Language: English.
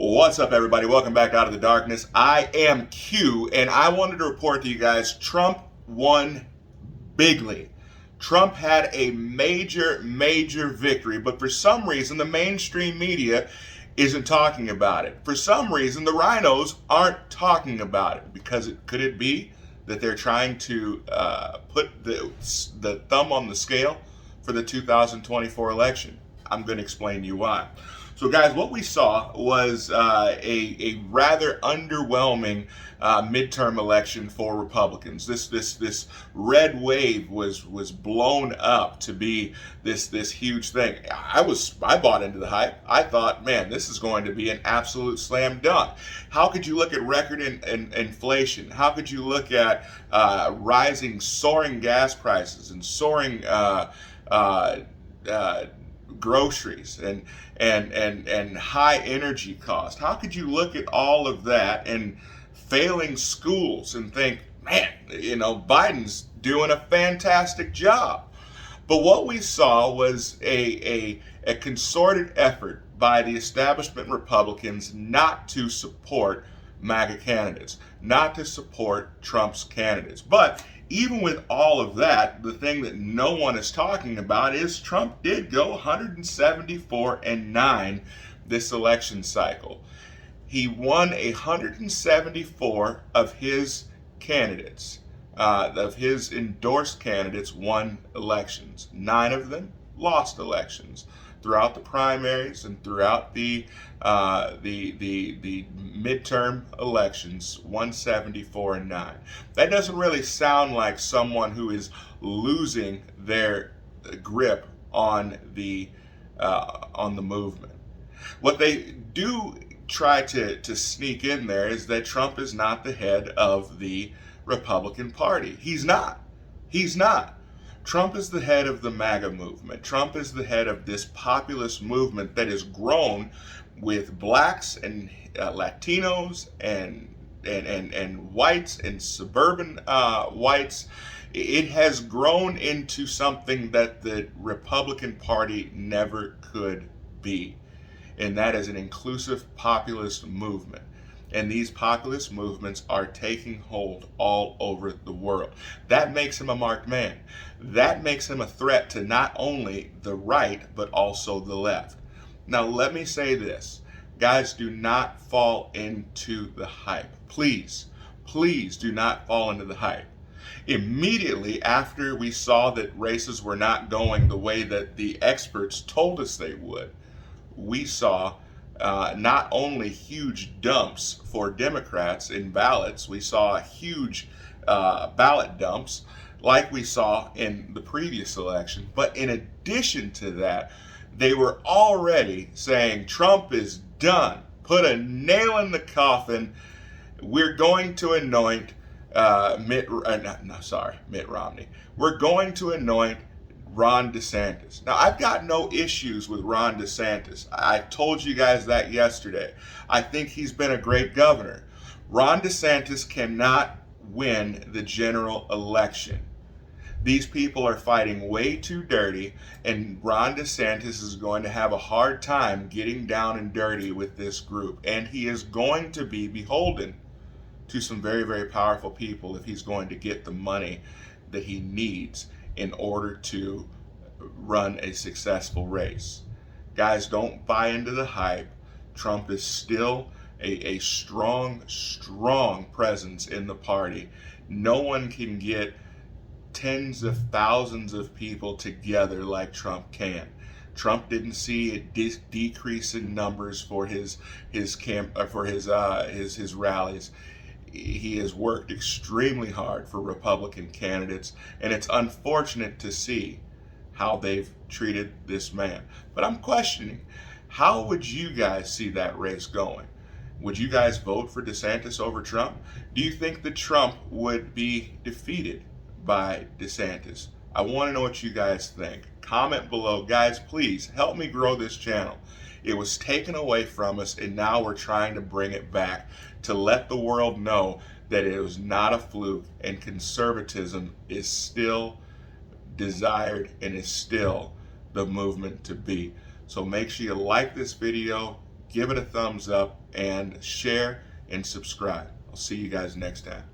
What's up, everybody? Welcome back out of the darkness. I am Q, and I wanted to report to you guys Trump won bigly. Trump had a major victory, but for some reason, the mainstream media isn't talking about it. For some reason, the rhinos aren't talking about it because could it be that they're trying to put the thumb on the scale for the 2024 election? I'm going to explain to you why. So, guys, what we saw was a rather underwhelming midterm election for Republicans. This red wave was blown up to be this huge thing. I bought into the hype. I thought, man, this is going to be an absolute slam dunk. How could you look at record inflation? How could you look at soaring gas prices and soaring groceries and high energy cost? How could you look at all of that and failing schools and think, man, Biden's doing a fantastic job? But what we saw was a concerted effort by the establishment Republicans not to support MAGA candidates, not to support Trump's candidates. But even with all of that, the thing that no one is talking about is Trump did go 174-9 this election cycle. He won 174 of his candidates, of his endorsed candidates, won elections. 9 of them lost elections throughout the primaries and throughout the midterm elections. 174-9. That doesn't really sound like someone who is losing their grip on the movement. What they do try to sneak in there is that Trump is not the head of the Republican Party. He's not. He's not. Trump is the head of the MAGA movement. Trump is the head of this populist movement that has grown with blacks and Latinos and whites and suburban whites. It has grown into something that the Republican Party never could be, and that is an inclusive populist movement. And these populist movements are taking hold all over the world. That makes him a marked man. That makes him a threat to not only the right, but also the left. Now, let me say this. Guys, do not fall into the hype. Please do not fall into the hype. Immediately after we saw that races were not going the way that the experts told us they would, we saw not only huge dumps for Democrats in ballots, we saw huge ballot dumps like we saw in the previous election. But in addition to that, they were already saying Trump is done. Put a nail in the coffin. We're going to anoint Mitt Romney. We're going to anoint Ron DeSantis. Now, I've got no issues with Ron DeSantis. I told you guys that yesterday. I think he's been a great governor. Ron DeSantis cannot win the general election. These people are fighting way too dirty, and Ron DeSantis is going to have a hard time getting down and dirty with this group. And he is going to be beholden to some very powerful people if he's going to get the money that he needs in order to run a successful race. Guys, don't buy into the hype. Trump is still a strong presence in the party. No one can get tens of thousands of people together like Trump can. Trump didn't see a decrease in numbers for his rallies. He has worked extremely hard for Republican candidates, and it's unfortunate to see how they've treated this man. But I'm questioning, how would you guys see that race going? Would you guys vote for DeSantis over Trump? Do you think that Trump would be defeated by DeSantis? I want to know what you guys think. Comment below. Guys, please help me grow this channel. It was taken away from us, and now we're trying to bring it back to let the world know that it was not a fluke, and conservatism is still desired and is still the movement to be. So make sure you like this video, give it a thumbs up and share and subscribe. I'll see you guys next time.